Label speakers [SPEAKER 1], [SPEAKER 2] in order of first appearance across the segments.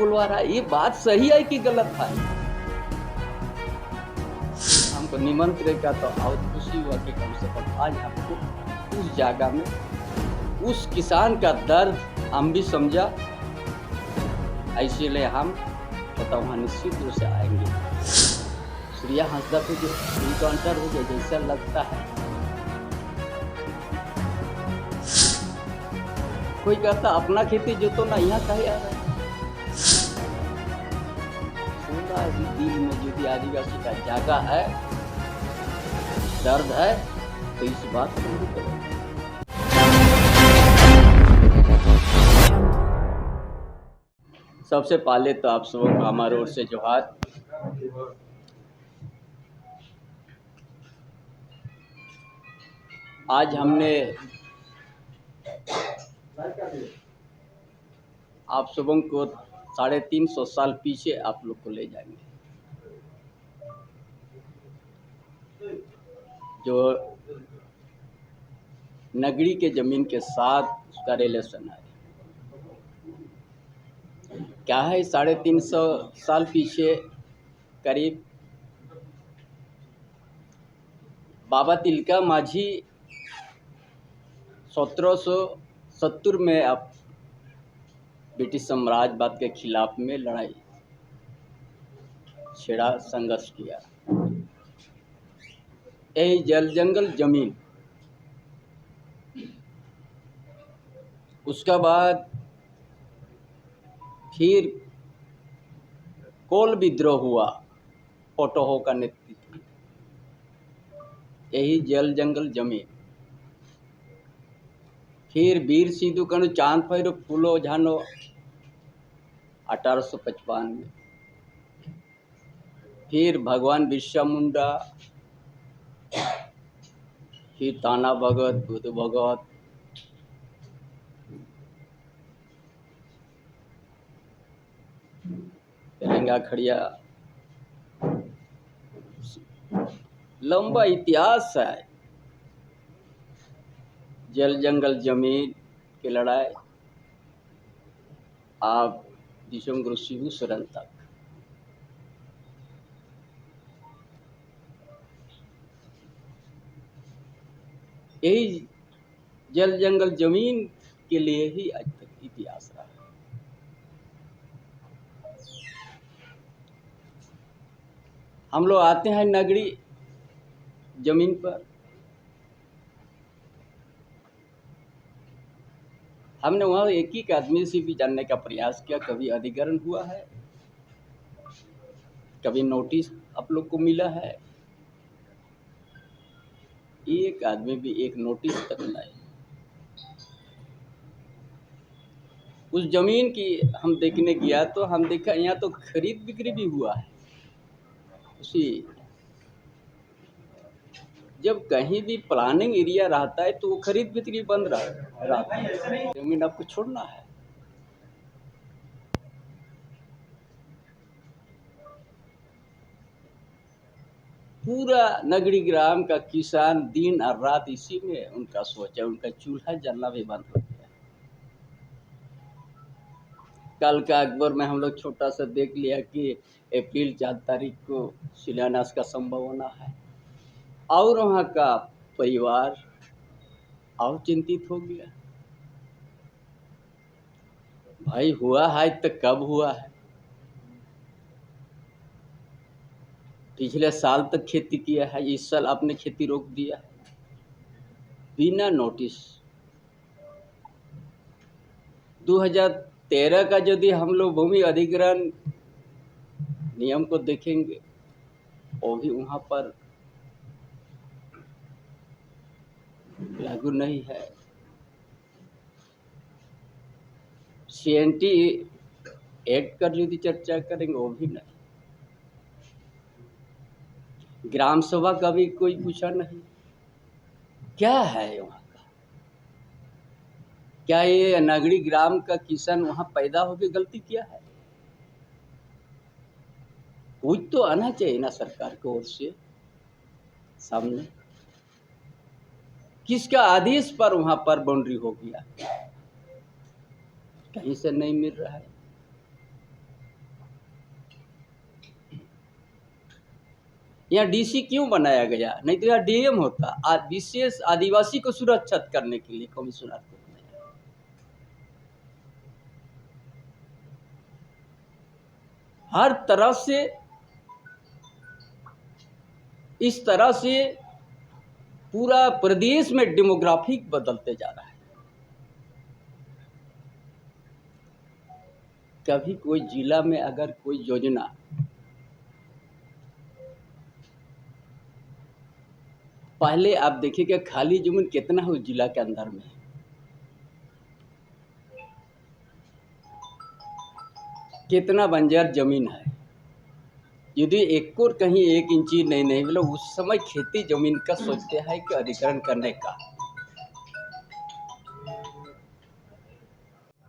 [SPEAKER 1] बुलवा रहा है, ये बात सही है कि गलत है? हमको निमंत्रण का तो और खुशी हुआ कि कम से कम आज हमको उस जगह में उस किसान का दर्द हम भी समझा, इसीलिए हम बताओ वहाँ निश्चित रूप से आएंगे। सूर्या हंसदा तो जो इनकाउंटर हो गया जैसा लगता है। कोई कहता अपना खेती जो तो ना यहाँ कहे आ रहा है, दिल में जो भी आदिवासी का जागा है, दर्द है, तो इस बात को नहीं करो। सबसे पहले तो आप सबों को हमारे ओर से जोहार। आज हमने आप सबों को 350 साल पीछे आप लोग को ले जाएंगे। जो नगरी के जमीन के साथ उसका रिलेशन है। क्या है 350 साल पीछे करीब बाबा तिलका माझी 1770 में अब ब्रिटिश साम्राज्यवाद के खिलाफ में लड़ाई छेड़ा, संघर्ष किया। यही जल जंगल जमीन, उसका बाद फिर कोल विद्रोह हुआ, पोटोहो का नेतृत्व, यही जल जंगल जमीन। फिर वीर सिद्धू कनु चांद फैरो फूलो झानो 1855 में। फिर भगवान बिरसा मुंडा, फिर ताना भगत, बुद्ध भगत, तेलंगा खड़िया, लंबा इतिहास है जल जंगल जमीन की लड़ाई। आप दिसम गुरु शिबू सरन तक यही जल जंगल जमीन के लिए ही आज तक इतिहास रहा। हम लोग आते हैं नगरी जमीन पर, हमने वहाँ एक ही आदमी से भी जानने का प्रयास किया, कभी अधिग्रहण हुआ है, कभी नोटिस आप लोग को मिला है? एक आदमी भी एक नोटिस तक नहीं। उस जमीन की हम देखने गया तो हम देखा यहाँ तो खरीद बिक्री भी हुआ है। उसी जब कहीं भी प्लानिंग एरिया रहता है तो वो खरीद बिक्री बंद रहता है, जमीन आपको छोड़ना है। पूरा नगरी ग्राम का किसान दिन और रात इसी में उनका सोच है, उनका चूल्हा जलना भी बंद हो गया। कल का अखबार में हम लोग छोटा सा देख लिया कि अप्रैल 4 तारीख को शिलान्यास का संभावना है, और वहाँ का परिवार और चिंतित हो गया। भाई हुआ है तो कब हुआ है? पिछले साल तक खेती किया है, इस साल आपने खेती रोक दिया है बिना नोटिस। 2013 का यदि हम लोग भूमि अधिग्रहण नियम को देखेंगे, वो भी वहाँ पर लागू नहीं है। CNT एक्ट का यदि चर्चा करेंगे, वो भी नहीं। ग्राम सभा का भी कोई पूछा नहीं। क्या है वहाँ का? क्या ये नगरी ग्राम का किसान वहाँ पैदा होकर गलती किया है? कुछ तो आना चाहिए ना सरकार की ओर से सामने। किसका आदेश पर वहाँ पर बाउंड्री हो गया? कहीं से नहीं मिल रहा है। यहाँ डीसी क्यों बनाया गया? नहीं तो यहाँ डीएम होता। विशेष आदिवासी को सुरक्षित करने के लिए कमिश्नर को बनाया। हर तरह से इस तरह से पूरा प्रदेश में डेमोग्राफिक बदलते जा रहा है। कभी कोई जिला में अगर कोई योजना पहले आप देखिए कि खाली जमीन कितना है उस जिला के अंदर में, कितना बंजर जमीन है। यदि एक और कहीं 1 इंची नहीं मतलब उस समय खेती जमीन का सोचते हैं कि अधिग्रहण करने का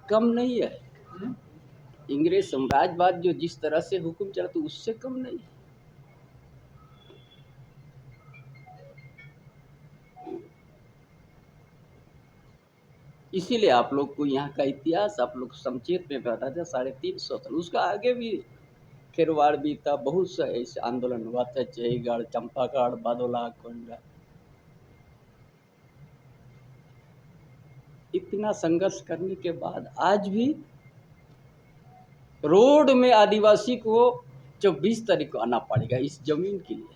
[SPEAKER 1] कम नहीं है। इंग्रेज साम्राज्यवाद जो जिस तरह से हुक्म चला तो उससे कम नहीं है। इसीलिए आप लोग को यहाँ का इतिहास आप लोग संक्षेप में बता था 350 साल, उसका आगे भी खेरवाड़ भी था, बहुत सा ऐसे आंदोलन हुआ था, चहीगढ़, चंपागढ़, बादोला, कोंडा। इतना संघर्ष करने के बाद आज भी रोड में आदिवासी को 24 तारीख को आना पड़ेगा इस जमीन के लिए,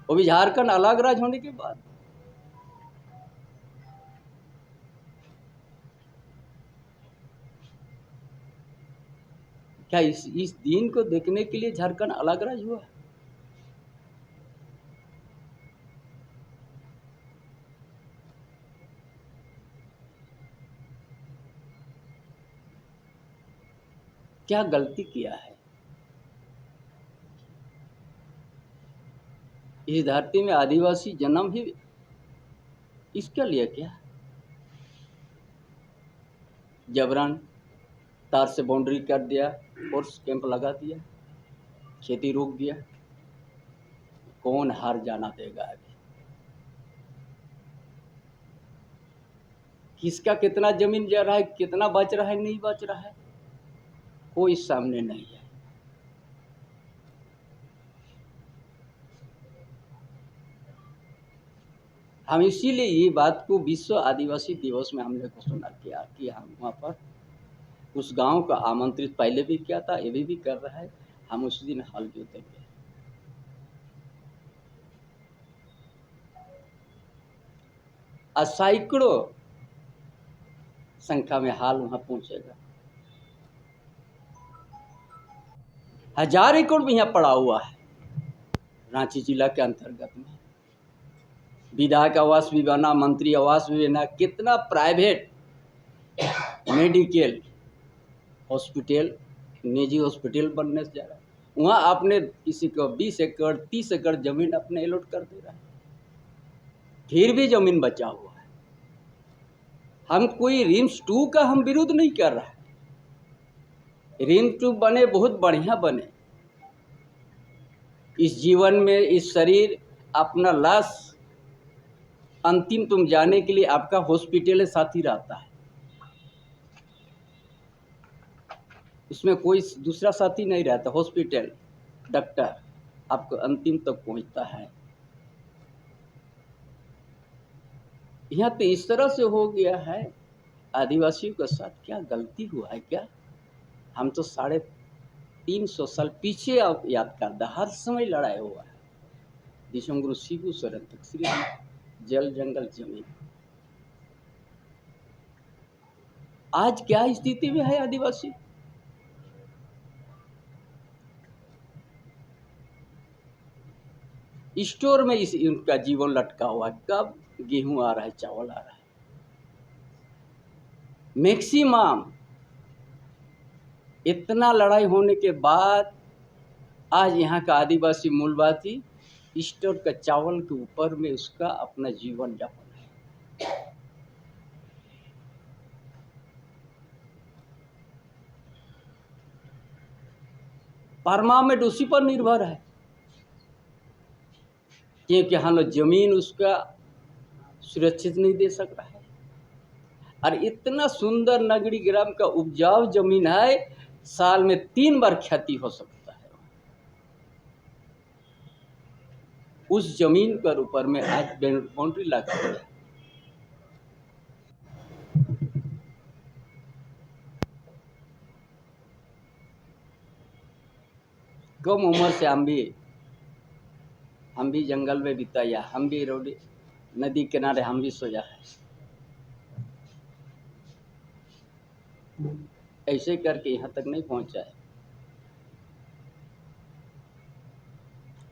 [SPEAKER 1] वो भी झारखंड अलग राज्य होने के बाद। क्या इस दिन को देखने के लिए झारखंड अलग राज्य हुआ? क्या गलती किया है? इस धरती में आदिवासी जन्म ही इसके लिए क्या? जबरन तार से बाउंड्री कर दिया, फोर्स कैंप लगा दिया, खेती रोक दिया। कौन हार जाना देगा अभी? किसका कितना जमीन जा रहा है, कितना बच रहा है, नहीं बच रहा है, कोई सामने नहीं है। हम इसीलिए ये बात को विश्व आदिवासी दिवस में हमने घोषणा किया कि हम वहाँ पर उस गांव का आमंत्रित पहले भी किया था, अभी भी कर रहा है, हम उस दिन हल जोतेंगे। सैकड़ों संख्या में हाल वहां पहुंचेगा। 1000 एकड़ भी यहाँ पड़ा हुआ है रांची जिला के अंतर्गत में। विधायक आवास भी बना, मंत्री आवास भी बना, कितना प्राइवेट मेडिकल हॉस्पिटल, निजी हॉस्पिटल बनने से जा रहा है। वहाँ आपने किसी को 20 एकड़ 30 एकड़ जमीन अपने अलॉट कर दे रहा है, फिर भी जमीन बचा हुआ है। हम कोई रिम्स 2 का हम विरोध नहीं कर रहा है, रिम्स 2 बने, बहुत बढ़िया बने। इस जीवन में इस शरीर अपना लाश अंतिम तुम जाने के लिए आपका हॉस्पिटल साथी रहता है, इसमें कोई दूसरा साथी नहीं रहता। हॉस्पिटल डॉक्टर आपको अंतिम तक पहुंचता है। यहाँ तो इस तरह से हो गया है। आदिवासियों के साथ क्या गलती हुआ है? क्या हम तो 350 साल पीछे आप याद करते, हर समय लड़ाई हुआ है। विश्वगुरु शिबू सोरेन तक सिर्फ जल जंगल जमीन। आज क्या स्थिति में है आदिवासी? स्टोर में उनका जीवन लटका हुआ है। कब गेहूं आ रहा है, चावल आ रहा है। मैक्सिमम इतना लड़ाई होने के बाद आज यहाँ का आदिवासी मूलवासी स्टोर का चावल के ऊपर में उसका अपना जीवन यापन है। परमानेंट उसी पर निर्भर है, क्योंकि हम लोग जमीन उसका सुरक्षित नहीं दे सक रहा है। और इतना सुंदर नगरी ग्राम का उपजाऊ जमीन है, साल में 3 बार खेती हो सकता है। उस जमीन पर ऊपर में आज बाउंड्री लगा हुआ है। कम उम्र से हम भी जंगल में बिताया, हम भी रोड नदी किनारे हम भी सोया है। ऐसे करके यहाँ तक नहीं पहुँचा है।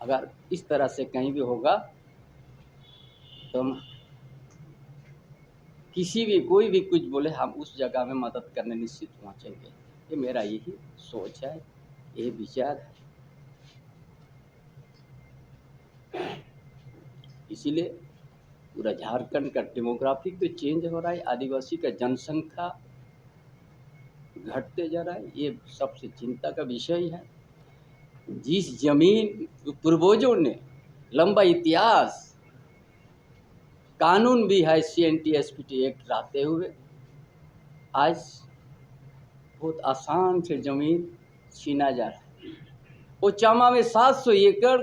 [SPEAKER 1] अगर इस तरह से कहीं भी होगा तो हम किसी भी कोई भी कुछ बोले हम उस जगह में मदद करने निश्चित पहुँचेंगे। ये मेरा यही सोच है, यही विचार है। इसीलिए पूरा झारखंड का डेमोग्राफिक भी चेंज हो रहा है, आदिवासी का जनसंख्या घटते जा रहा है, ये सबसे चिंता का विषय है। जिस जमीन पूर्वजों ने लंबा इतिहास, कानून भी है CNT-SPT एक्ट लाते हुए, आज बहुत आसान से जमीन छीना जा रहा है। वो चामा में 700 एकड़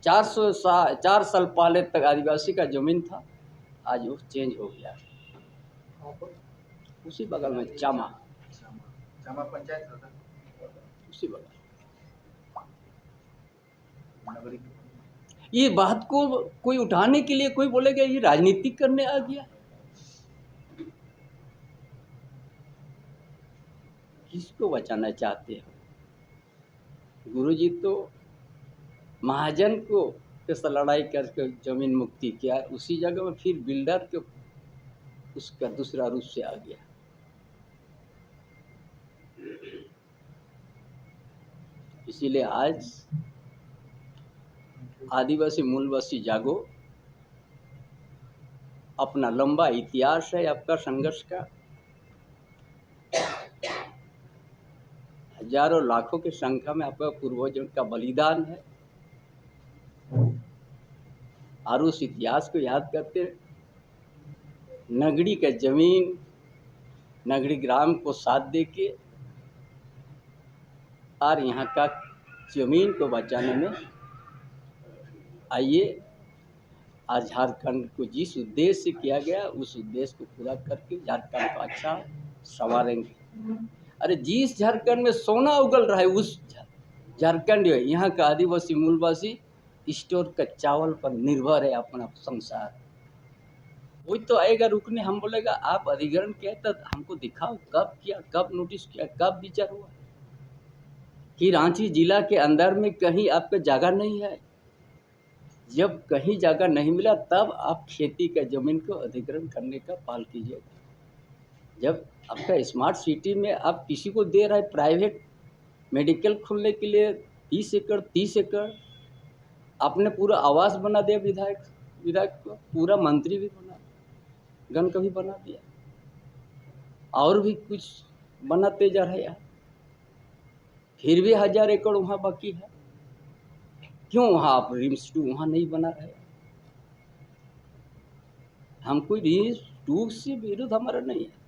[SPEAKER 1] 4 साल पहले तक आदिवासी का जमीन था, आज वो चेंज हो गया। उसी बगल में चामा पंचायत उसी बगल। ये बात को कोई उठाने के लिए कोई बोलेगा ये राजनीतिक करने आ गया। किसको बचाना चाहते हो? गुरुजी तो महाजन को कैसा लड़ाई करके जमीन मुक्ति किया, उसी जगह में फिर बिल्डर के उसका दूसरा रूप से आ गया। इसीलिए आज आदिवासी मूलवासी जागो, अपना लंबा इतिहास है आपका संघर्ष का, हजारों लाखों की संख्या में आपका पूर्वजों का बलिदान है, और उस इतिहास को याद करते नगड़ी का जमीन, नगड़ी ग्राम को साथ देके और यहाँ का जमीन को बचाने में आइए। आज झारखंड को जिस उद्देश्य से किया गया उस उद्देश्य को पूरा करके झारखंड को अच्छा संवारेंगे। अरे जिस झारखंड में सोना उगल रहा है उस झारखंड, यहाँ का आदिवासी मूलवासी स्टोर का चावल पर निर्भर है अपना संसार। वही तो आएगा रुकने, हम बोलेगा आप अधिग्रहण किया तो हमको दिखाओ कब किया, कब नोटिस किया, कब विचार हुआ कि रांची जिला के अंदर में कहीं आपका जगह नहीं है। जब कहीं जगह नहीं मिला तब आप खेती का जमीन को अधिग्रहण करने का पहल कीजिएगा। जब आपका स्मार्ट सिटी में आप किसी को दे रहा है प्राइवेट मेडिकल खोलने के लिए 20 एकड़ 30 एकड़, आपने पूरा आवास बना दिया, विधायक को पूरा मंत्री भी बना, गण का भी बना दिया, और भी कुछ बनाते जा रहे हैं, फिर भी 1000 एकड़ वहाँ बाकी है। क्यों वहाँ आप रिम्स 2 वहाँ नहीं बना रहे? हम कोई रिम्स 2 से विरोध हमारा नहीं है।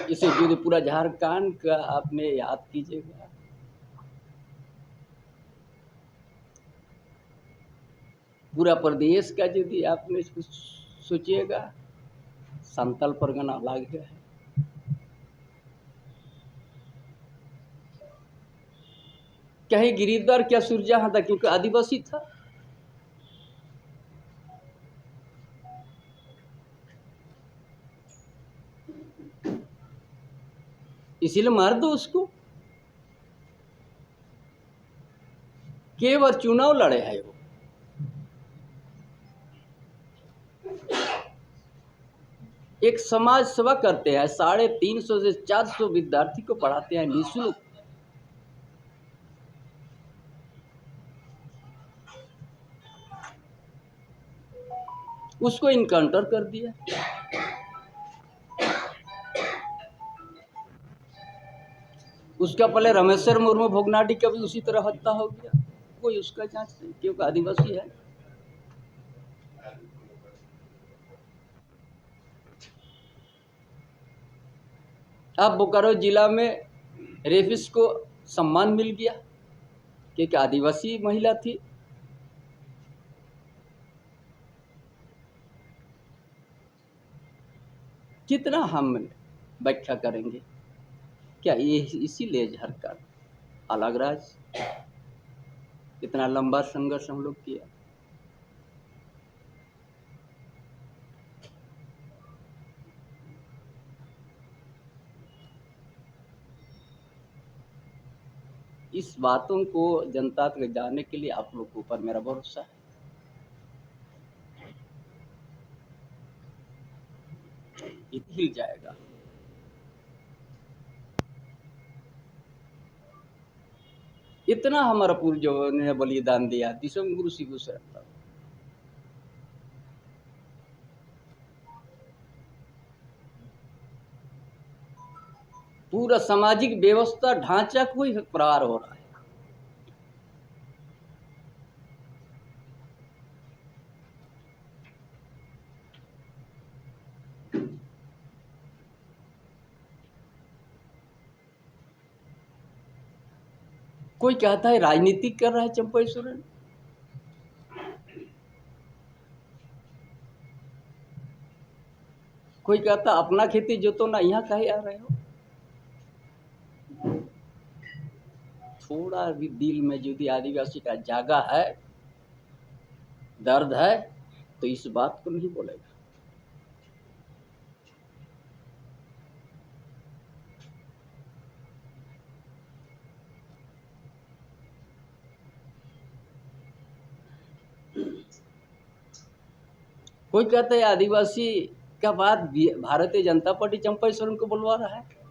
[SPEAKER 1] इसे जो पूरा झारखंड का आपने याद कीजिएगा, पूरा प्रदेश का यदि आपने कुछ सोचिएगा, संतल परगना अलग है। कहीं गिरिधर क्या सुरजहां था क्योंकि आदिवासी था। इसीलिए मार दो उसको। केवल चुनाव लड़े है वो, एक समाज सेवा करते हैं, 350 से 400 विद्यार्थी को पढ़ाते हैं निःशुल्क। उसको इनकाउंटर कर दिया। उसका पहले रमेश्वर मुर्मू भोगनाडी का भी उसी तरह हत्या हो गया, कोई उसका जांच नहीं क्योंकि आदिवासी है। अब बोकारो जिला में रेफिस को सम्मान मिल गया कि एक आदिवासी महिला थी। कितना हम व्याख्या करेंगे, क्या ये इसीलिए झारखंड अलग राज्य, इतना लंबा संघर्ष हम लोग किया। इस बातों को जनता तक जानने के लिए आप लोग के ऊपर मेरा भरोसा है। हिल जाएगा। इतना हमारा पूर्वजों ने बलिदान दिया, दिसम गुरु शिव शरण। पूरा सामाजिक व्यवस्था ढांचा को ही प्रहार हो रहा है। कोई कहता है राजनीतिक कर रहा है चंपई सोरेन, कोई कहता अपना खेती जोतो ना, यहाँ कहीं आ रहे हो। थोड़ा भी दिल में यदि आदिवासी का जागा है, दर्द है, तो इस बात को नहीं बोलेगा। कोई कहता है आदिवासी का बात भारतीय जनता पार्टी चंपई सोरेन को बुलवा रहा है।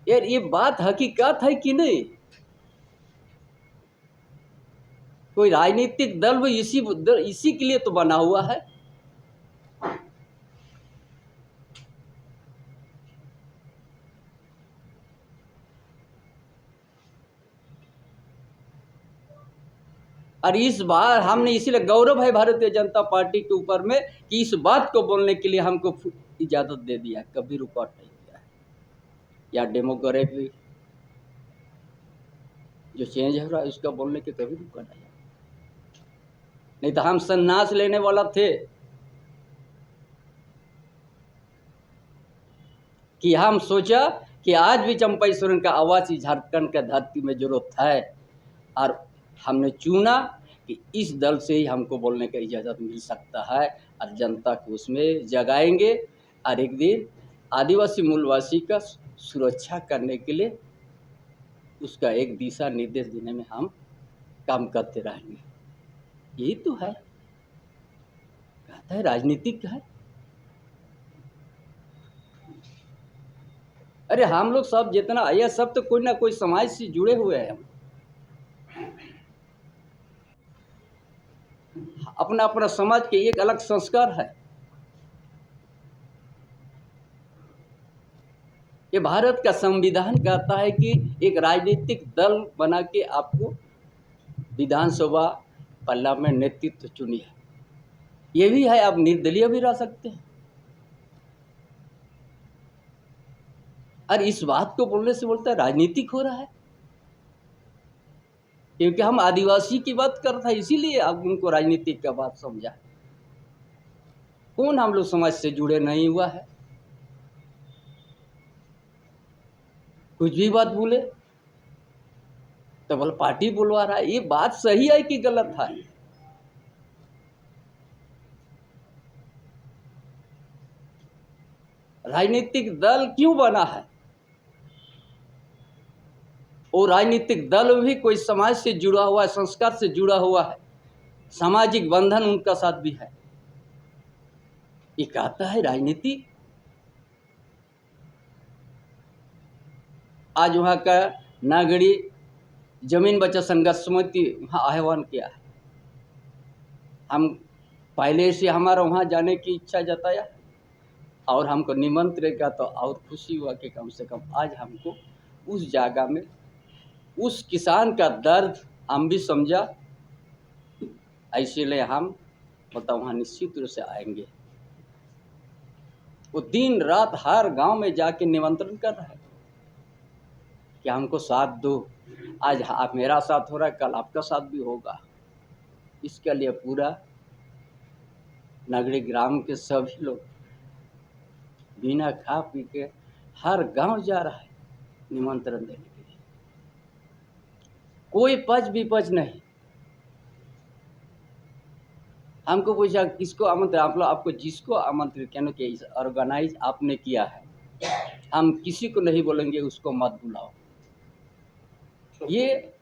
[SPEAKER 1] यार ये बात हकीकत है कि नहीं? कोई राजनीतिक दल भी इसी के लिए तो बना हुआ है। और इस बार हमने इसीलिए गौरव है भारतीय जनता पार्टी के ऊपर में कि इस बात को बोलने के लिए हमको इजाजत दे दिया, कभी रुकावट नहीं किया है। या डेमोग्राफी जो चेंज हो रहा है उसका बोलने के कभी रुका नहीं तो हम संन्यास लेने वाला थे कि हम सोचा कि आज भी चंपई सोरेन का आवाज झारखंड के धरती में जरूरत है, और हमने चुना कि इस दल से ही हमको बोलने का इजाज़त मिल सकता है, और जनता को उसमें जगाएंगे, और एक दिन आदिवासी मूलवासी का सुरक्षा करने के लिए उसका एक दिशा निर्देश देने में हम काम करते रहेंगे। यही तो है, कहता है राजनीतिक है। अरे हम लोग सब जितना आया सब तो कोई ना कोई समाज से जुड़े हुए हैं। अपना अपना समाज के एक अलग संस्कार है। ये भारत का संविधान कहता है कि एक राजनीतिक दल बना के आपको विधानसभा पार्लियामेंट नेतृत्व चुनिए। ये भी है, आप निर्दलीय भी रह सकते हैं। और इस बात को बोलने से बोलता है राजनीतिक हो रहा है, क्योंकि हम आदिवासी की बात कर रहा था, इसीलिए आप उनको राजनीतिक का बात समझा। कौन हम लोग समाज से जुड़े नहीं हुआ है? कुछ भी बात बोले तो बोले पार्टी बुलवा रहा है। ये बात सही है कि गलत है? राजनीतिक दल क्यों बना है? और राजनीतिक दल भी कोई समाज से जुड़ा हुआ है, संस्कार से जुड़ा हुआ है, सामाजिक बंधन उनका साथ भी है। ये कहता है राजनीति। आज वहाँ का नागरी जमीन बचत संघर्ष समिति वहाँ आह्वान किया है। हम पहले से हमारा वहाँ जाने की इच्छा जताया और हमको निमंत्रण का, तो और खुशी हुआ कि कम से कम आज हमको उस जगह में उस किसान का दर्द हम भी समझा, इसलिए हम मतलब वहाँ निश्चित रूप से आएंगे। वो दिन रात हर गांव में जाके निमंत्रण कर रहा है कि हमको साथ दो। आज आप मेरा साथ हो रहा है, कल आपका साथ भी होगा। इसके लिए पूरा नगरी ग्राम के सभी लोग बिना खा पी के हर गांव जा रहा है निमंत्रण देने के लिए। कोई पच विपच नहीं। हमको पूछा किसको आमंत्रण, आप लोग आपको जिसको आमंत्रित कहने के ऑर्गेनाइज आपने किया है, हम किसी को नहीं बोलेंगे उसको मत बुलाओ। ये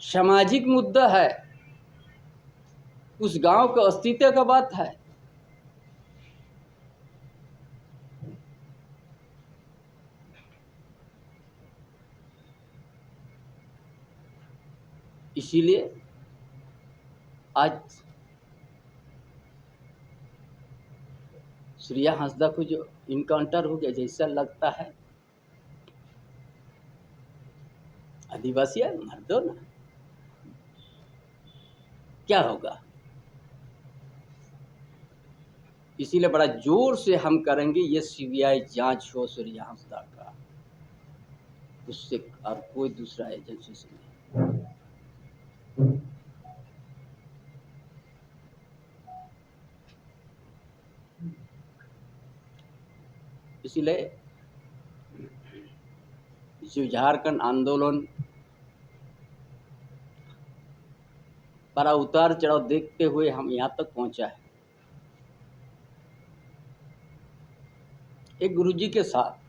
[SPEAKER 1] सामाजिक मुद्दा है, उस गांव के अस्तित्व का बात है। इसीलिए आज श्रेया हंसदा को जो इनकाउंटर हो गया, जैसा लगता है आदिवासी है, मर दो ना, क्या होगा। इसीलिए बड़ा जोर से हम करेंगे ये सीबीआई जांच हो श्रेया हंसदा का, उससे और कोई दूसरा एजेंसी से नहीं। इसीलिए जो झारखंड आंदोलन बड़ा उतार चढ़ाव देखते हुए हम यहाँ तक पहुँचा है। एक गुरुजी के साथ